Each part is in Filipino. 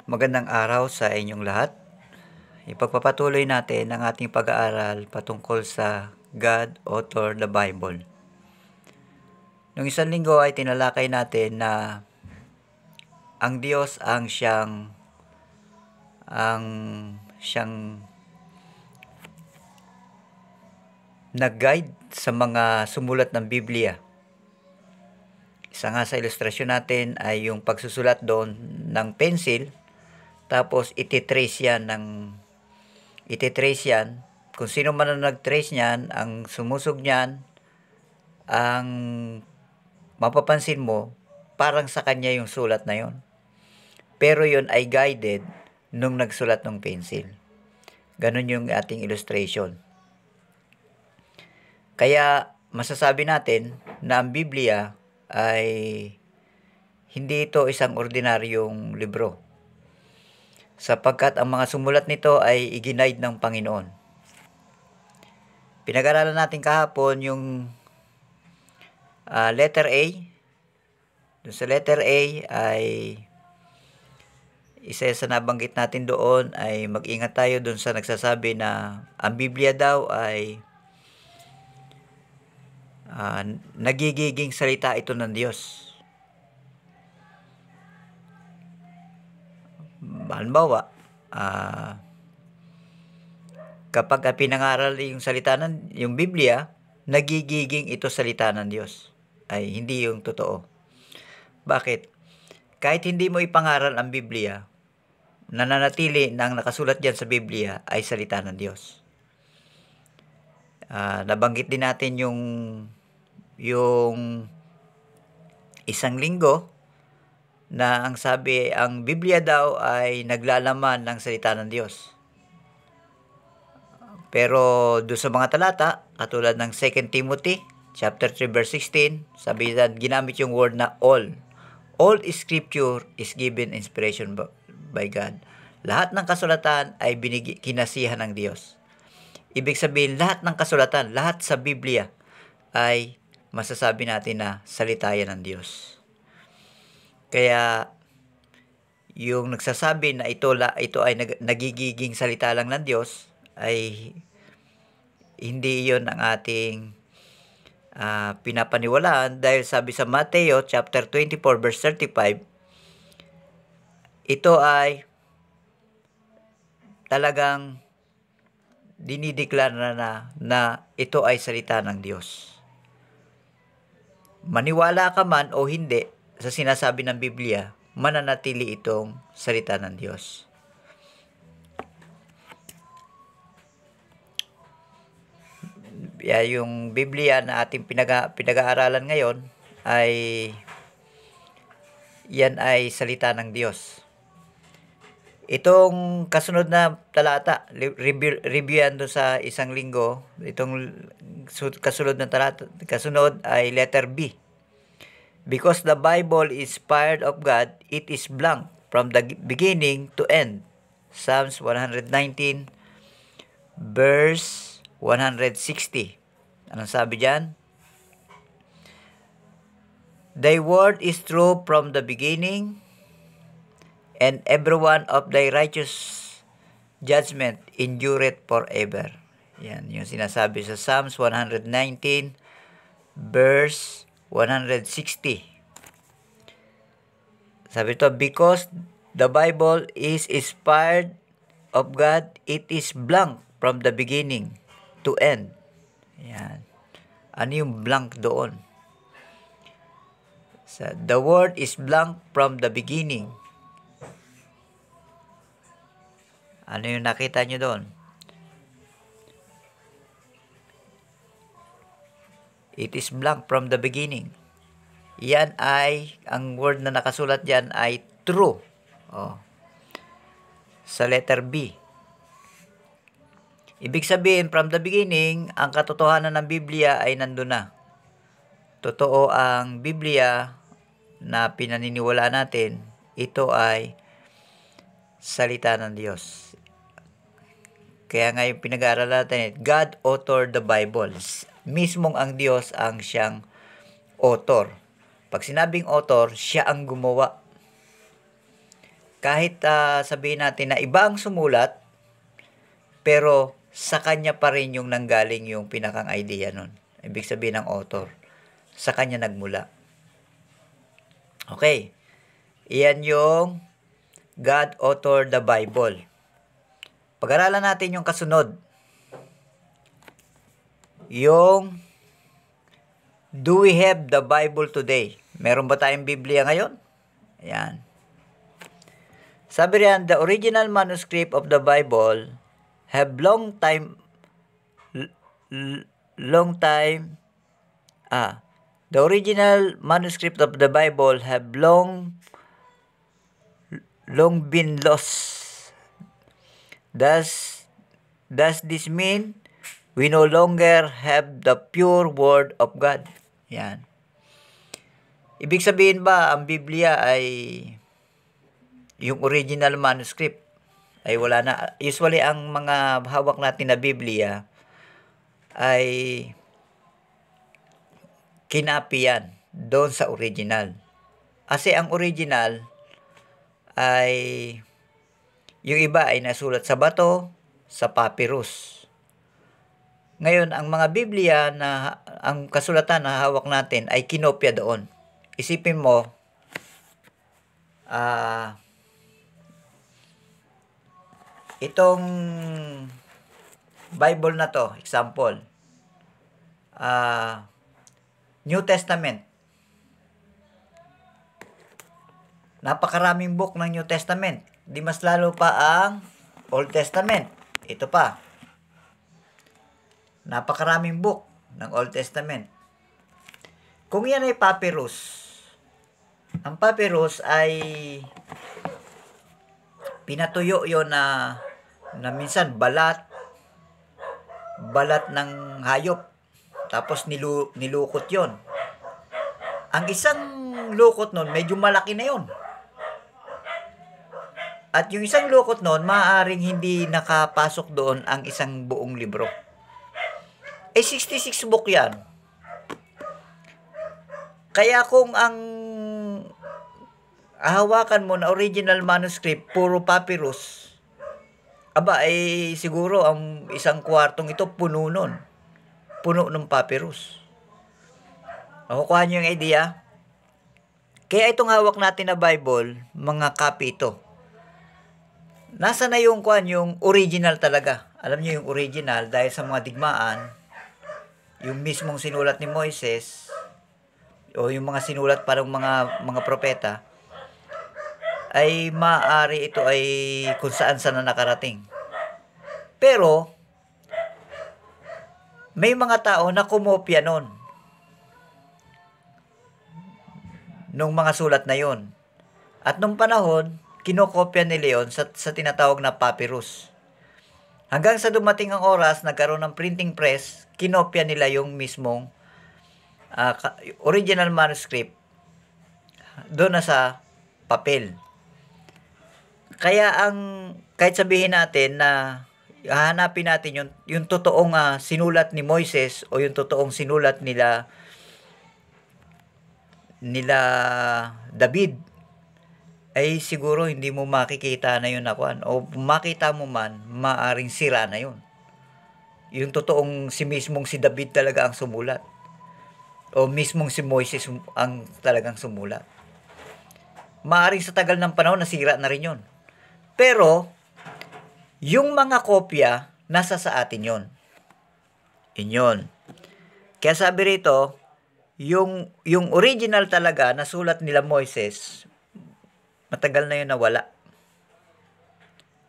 Magandang araw sa inyong lahat. Ipagpapatuloy natin ang ating pag-aaral patungkol sa God, Author, the Bible. Noong isang linggo ay tinalakay natin na ang Diyos ang siyang nag-guide sa mga sumulat ng Biblia. Isa nga sa ilustrasyon natin ay yung pagsusulat doon ng pencil, tapos ititrace yan. Kung sino man ang nag-trace niyan, ang sumusog niyan, ang mapapansin mo, parang sa kanya yung sulat na yon. Pero yon ay guided nung nagsulat ng pencil. Ganun yung ating illustration. Kaya masasabi natin na ang Biblia ay hindi ito isang ordinaryong libro, sapagkat ang mga sumulat nito ay iginaid ng Panginoon. Pinag-aralan natin kahapon yung letter A. Doon sa letter A ay isa sa nabanggit natin doon ay mag-ingat tayo doon sa nagsasabi na ang Biblia daw ay nagigiging salita ito ng Diyos. Halimbawa, kapag pinangaral yung Biblia, nagigiging ito salita ng Diyos. Ay hindi yung totoo. Bakit? Kahit hindi mo ipangaral ang Biblia, nananatili na ang nakasulat dyan sa Biblia ay salita ng Diyos. Nabanggit din natin yung isang linggo na ang Biblia daw ay naglalaman ng salita ng Diyos. Pero doon sa mga talata, katulad ng 2 Timothy chapter 3 verse 16, sabi na ginamit yung word na all. All scripture is given inspiration by God. Lahat ng kasulatan ay kinasihan ng Diyos. Ibig sabihin, lahat ng kasulatan, lahat sa Biblia ay masasabi natin na salita yan ng Diyos. Kaya yung nagsasabi na ito ay nagigiging salita lang ng Diyos ay hindi iyon ang ating pinapaniwalaan, dahil sabi sa Mateo chapter 24 verse 35, ito ay talagang dinideklara na ito ay salita ng Diyos. Maniwala ka man o hindi sa sinasabi ng Biblia, mananatili itong salita ng Diyos. Yung Biblia na ating pinag-aaralan ngayon yan ay salita ng Diyos. Itong kasunod na talata, reviewan doon sa isang linggo, itong kasunod ay letter B. Because the Bible is inspired of God, it is blank from the beginning to end. Psalms 119 verse 160. Anong sabi diyan? Thy word is true from the beginning, and every one of thy righteous judgment endureth forever. Yan, yung sinasabi sa Psalms 119 verse 160. Sabi ito, because the Bible is inspired of God, it is blank from the beginning to end. Yan. Ano yung blank doon? So, the word is blank from the beginning. Ano yung nakita nyo doon? It is blank from the beginning. Yan ay, ang word na nakasulat dyan ay true. Sa letter B. Ibig sabihin, from the beginning, ang katotohanan ng Biblia ay nandun na. Totoo ang Biblia na pinaniniwalaan natin, ito ay salita ng Diyos. Kaya nga yung pinag-aaralan natin, God authored the Bible. Mismong ang Diyos ang siyang author. Pag sinabing author, siya ang gumawa. kahit sabihin natin na iba ang sumulat, pero sa kanya pa rin yung nanggaling yung pinakang idea nun. Ibig sabihin ng author. Sa kanya nagmula. Okay. Iyan yung God authored the Bible. Pag-aralan natin yung kasunod. Yung do we have the Bible today? Meron ba tayong Biblia ngayon? Ayan. Sabi riyan, the original manuscript of the Bible have long time the original manuscript of the Bible have long been lost. Does this mean we no longer have the pure word of God? Yan. Ibig sabihin ba ang Biblia ay yung original manuscript ay wala na? Usually ang mga hawak natin na Biblia ay kinapi yan doon sa original. Kasi ang original ay yung iba ay nasulat sa bato, sa papyrus. Ngayon, ang mga Biblia na ang kasulatan na hawak natin ay kinopya doon. Isipin mo, itong Bible na to, example, New Testament. Napakaraming book ng New Testament. Di mas lalo pa ang Old Testament. Ito pa. Napakaraming book ng Old Testament. Kung yan ay papyrus, ang papyrus ay pinatuyo yon na minsan balat ng hayop. Tapos nilukot yon. Ang isang lukot nun, medyo malaki na yon. At yung isang lukot nun, maaaring hindi nakapasok doon ang isang buong libro. 66 book yan. Kaya kung ang hawakan mo na original manuscript, puro papyrus, siguro ang isang kwartong ito puno nun. Puno ng papyrus. Nakukuha niyo yung idea? Kaya itong hawak natin na Bible, mga copy ito. Nasa na yung original talaga. Alam niyo yung original dahil sa mga digmaan, yung mismong sinulat ni Moises o yung mga sinulat parang mga propeta ay maaari ito ay kung saan na nakarating. Pero may mga tao na kumopya nun nung mga sulat na yon. At nung panahon, kinokopya ni Leon sa tinatawag na papyrus. Hanggang sa dumating ang oras, nagkaroon ng printing press, kinopya nila yung mismong original manuscript doon na sa papel. Kaya kahit sabihin natin na hahanapin natin yung totoong sinulat ni Moises o yung totoong sinulat nila David, ay siguro hindi mo makikita na yun o makita mo man, maaring sira na yun. Yung totoong mismong si David talaga ang sumulat. O mismong si Moises ang talagang sumulat. Maaring sa tagal ng panahon, nasira na rin yun. Pero, yung mga kopya, nasa sa atin yun. Inyon. Kaya sabi rito, yung original talaga na sulat nila Moises, matagal na yun nawala.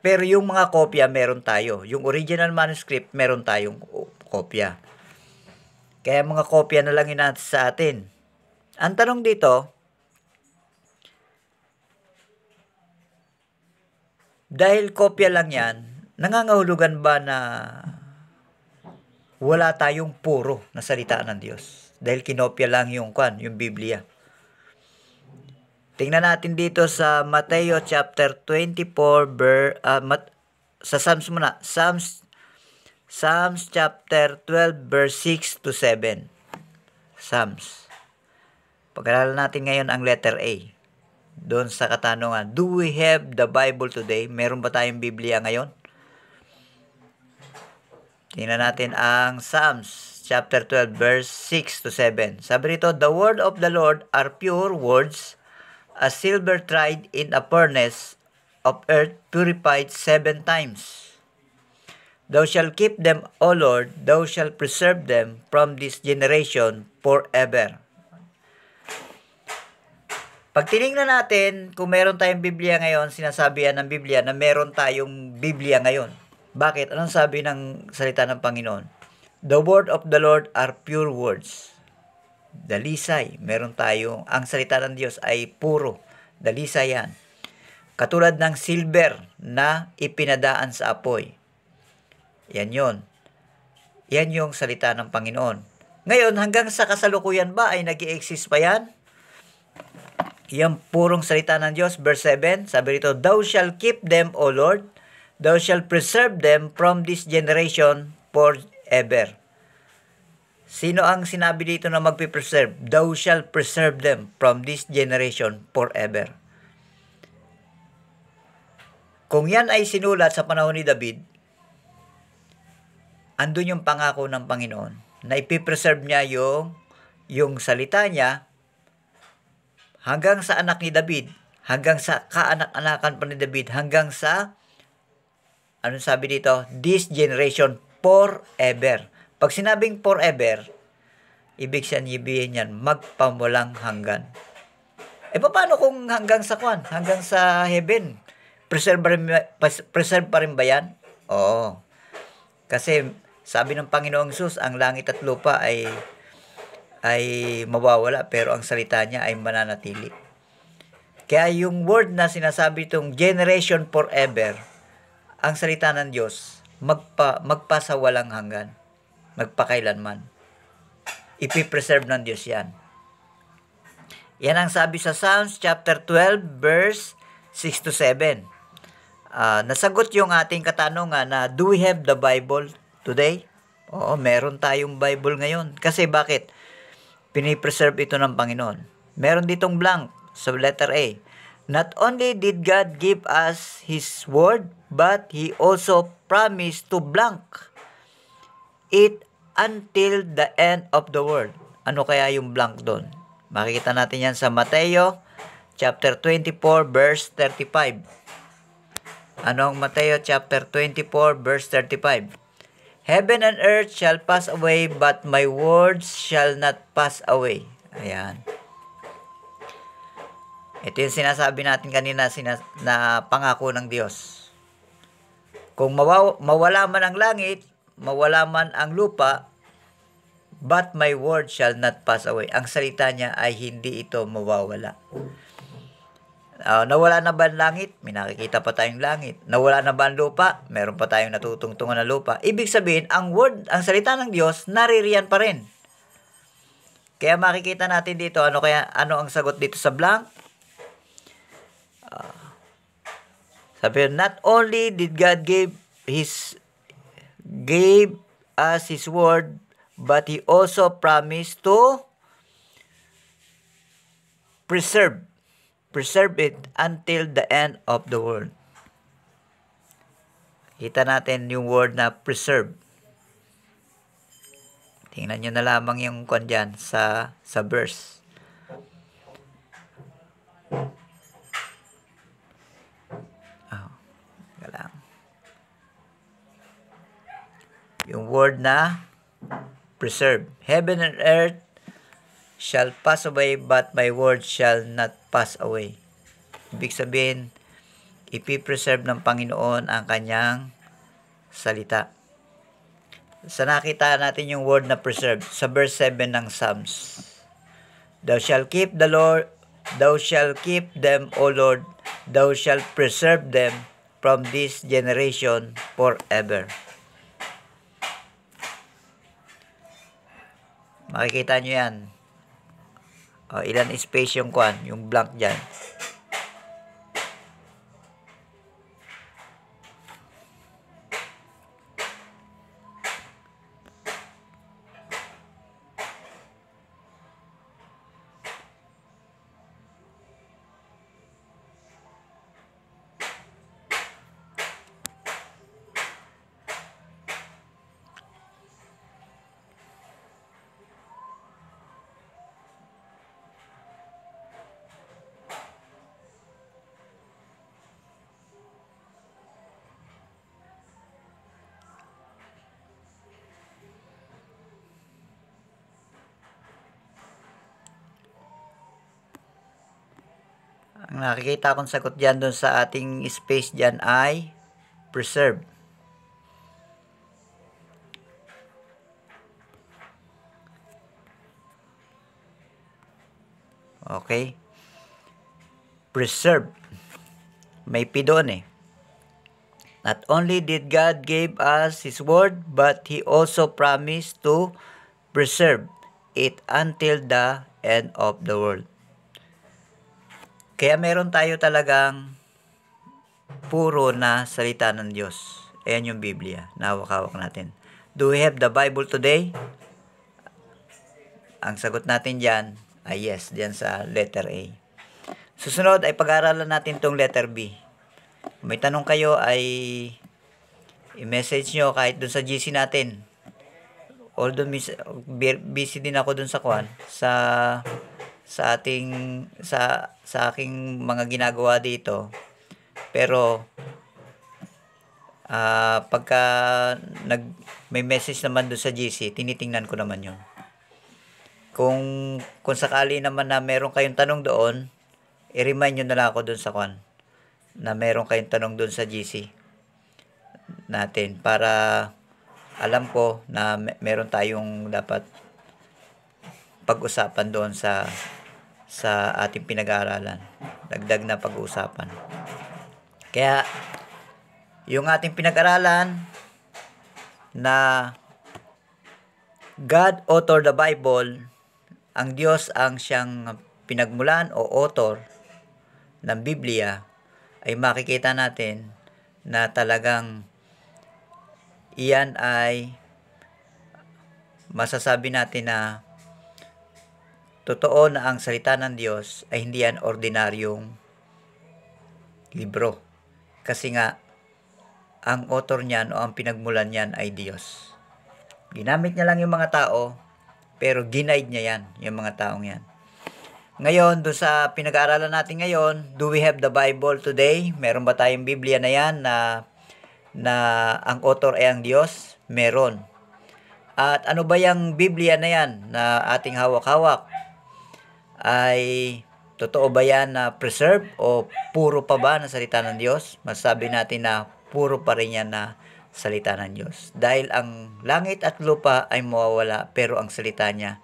Pero yung mga kopya, meron tayo. Yung original manuscript, meron tayong kopya. Kaya mga kopya na lang yun sa atin. Ang tanong dito, dahil kopya lang yan, nangangahulugan ba na wala tayong puro na salita ng Diyos? Dahil kinopya lang yung Biblia. Tingnan natin dito sa Mateo chapter 24 sa Psalms muna. Psalms chapter 12 verse 6 to 7. Psalms. Pag-aralan natin ngayon ang letter A. doon sa katanungan, do we have the Bible today? Meron ba tayong Biblia ngayon? Tingnan natin ang Psalms chapter 12 verse 6 to 7. Sabi rito, the word of the Lord are pure words, as silver tried in a furnace of earth, purified 7 times. Thou shalt keep them, O Lord, thou shalt preserve them from this generation forever. Pag tinignan natin, kung meron tayong Biblia ngayon, sinasabihan ng Biblia na meron tayong Biblia ngayon. Bakit? Anong sabi ng salita ng Panginoon? The word of the Lord are pure words. Dalisay. Meron tayong, ang salita ng Diyos ay puro. Dalisay yan. Katulad ng silver na ipinadaan sa apoy. Yan yon. Yan yung salita ng Panginoon. Ngayon, hanggang sa kasalukuyan ba ay nag-i-exist pa yan? Yung purong salita ng Diyos, verse 7, sabi rito, thou shalt keep them, O Lord, thou shalt preserve them from this generation forever. Sino ang sinabi dito na magpipreserve? Thou shalt preserve them from this generation forever. Kung yan ay sinulat sa panahon ni David, andun yung pangako ng Panginoon na ipipreserve niya yung salita niya hanggang sa anak ni David, hanggang sa kaanak-anakan pa ni David, hanggang sa, anong sabi dito? This generation forever. Pag sinabing forever, ibig sabihin yan, magpamulang hanggan. E paano kung hanggang sa kwan? Hanggang sa heaven? Preserve pa rin ba yan? Oo. Kasi sabi ng Panginoong Hesus, ang langit at lupa ay mawawala, pero ang salita niya ay mananatili. Kaya yung word na sinasabi itong generation forever, ang salita ng Diyos, magpasawalang hanggan, magpakailanman. Ipipreserve ng Diyos yan. Yan ang sabi sa Psalms chapter 12 verse 6 to 7. Nasagot yung ating katanungan na, do we have the Bible today? Oo, meron tayong Bible ngayon. Kasi bakit? Pinipreserve ito ng Panginoon. Meron ditong blank sa letter A. Not only did God give us His Word, but He also promised to blank it until the end of the world. Ano kaya yung blank doon? Makikita natin yan sa Mateo chapter 24 verse 35. Ano ang Mateo chapter 24 verse 35? Heaven and earth shall pass away, but my words shall not pass away. Ayan. Ito yung sinasabi natin kanina na pangako ng Diyos. Kung mawala man ang langit, mawala man ang lupa, but my word shall not pass away. Ang salita niya ay hindi ito mawawala. Nawala na ba ang langit? May nakikita pa tayong langit. Nawala na ba ang lupa? Meron pa tayong natutungtungan na lupa. Ibig sabihin, ang salita ng Diyos, naririyan pa rin. Kaya makikita natin dito, ano ang sagot dito sa blank? Sabi, not only did God gave us His word, but He also promised to preserve it until the end of the world. Kita natin yung word na preserve. Tingnan nyo na lamang yung kwan dyan sa verse. Galang. Yung word na preserve. Heaven and earth shall pass away, but my word shall not pass away. Ibig sabihin, ipipreserve ng Panginoon ang kanyang salita. Sa nakita natin yung word na preserve, sa verse 7 ng Psalms. Thou shalt keep them, O Lord, thou shalt preserve them from this generation forever. Makikita nyo yan. Ilan space yung kwan, yung blank dyan. nakikita kong sagot dyan doon sa ating space dyan ay preserve. Okay? Preserve. May P doon eh. Not only did God give us His word, but He also promised to preserve it until the end of the world. Kaya meron tayo talagang puro na salita ng Diyos. Ayan yung Biblia na hawak-hawak natin. Do we have the Bible today? Ang sagot natin dyan ay yes, dyan sa letter A. Susunod ay pag-aaralan natin tong letter B. Kung may tanong kayo ay i-message nyo kahit dun sa GC natin. Although busy din ako dun sa sa aking mga ginagawa dito. Pero pagka may message naman dun sa GC, tinitingnan ko naman yun. Kung sakali naman na meron kayong tanong doon, i-remind nyo na lang ako dun sa na meron kayong tanong dun sa GC natin para alam ko na meron tayong dapat pag-usapan doon sa ating pinag-aaralan. Dagdag na pag-uusapan. Kaya yung ating pinag-aralan na God authored the Bible, ang Diyos ang siyang pinagmulan o author ng Biblia, ay makikita natin na talagang iyan ay masasabi natin na totoo na ang salita ng Diyos ay hindi yan ordinaryong libro. Kasi nga, ang author niyan o ang pinagmulan niyan ay Diyos. Ginamit niya lang yung mga tao, pero ginaid niya yan, yung mga taong yan. Ngayon, doon sa pinag-aaralan natin ngayon, do we have the Bible today? Meron ba tayong Biblia na yan na ang author ay ang Diyos? Meron. At ano ba yung Biblia na yan na ating hawak-hawak? Ay totoo ba yan na preserve o puro pa ba na salita ng Diyos? Masasabi natin na puro pa rin yan na salita ng Diyos. Dahil ang langit at lupa ay mawawala, pero ang salita niya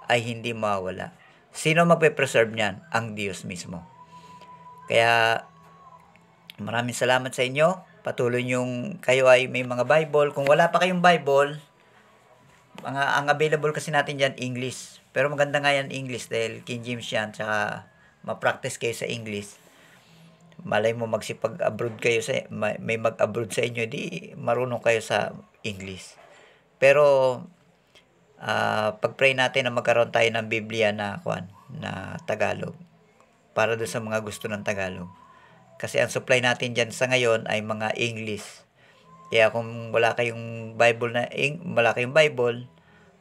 ay hindi mawawala. Sino magpe-preserve niyan? Ang Diyos mismo. Kaya maraming salamat sa inyo. Patuloy yung kayo ay may mga Bible. Kung wala pa kayong Bible, ang available kasi natin dyan English. Pero maganda nga yan English dahil King James yan. Tsaka ma-practice kayo sa English. Malay mo magsipag-abroad kayo may mag-abroad sa inyo, di marunong kayo sa English. Pero pag-pray natin na magkaroon tayo ng Biblia na Tagalog para doon sa mga gusto ng Tagalog. Kasi ang supply natin dyan sa ngayon ay mga English. Kaya kung wala kayong Bible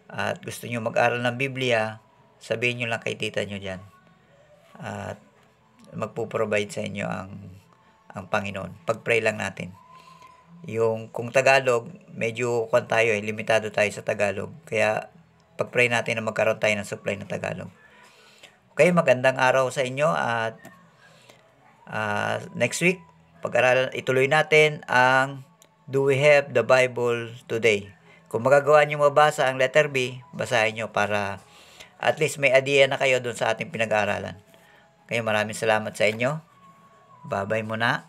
at gusto nyo mag-aral ng Biblia, sabihin nyo lang kay tita nyo dyan. At magpo-provide sa inyo ang Panginoon. Pag-pray lang natin. Yung kung Tagalog, medyo limitado tayo sa Tagalog. Kaya pag-pray natin na magkaroon tayo ng supply ng Tagalog. Okay, magandang araw sa inyo at next week, pag-aralan, ituloy natin ang Do We Have the Bible Today? Kung magagawa nyo mabasa ang letter B, basahin nyo para at least may idea na kayo dun sa ating pinag-aaralan. Kaya maraming salamat sa inyo. Bye-bye muna.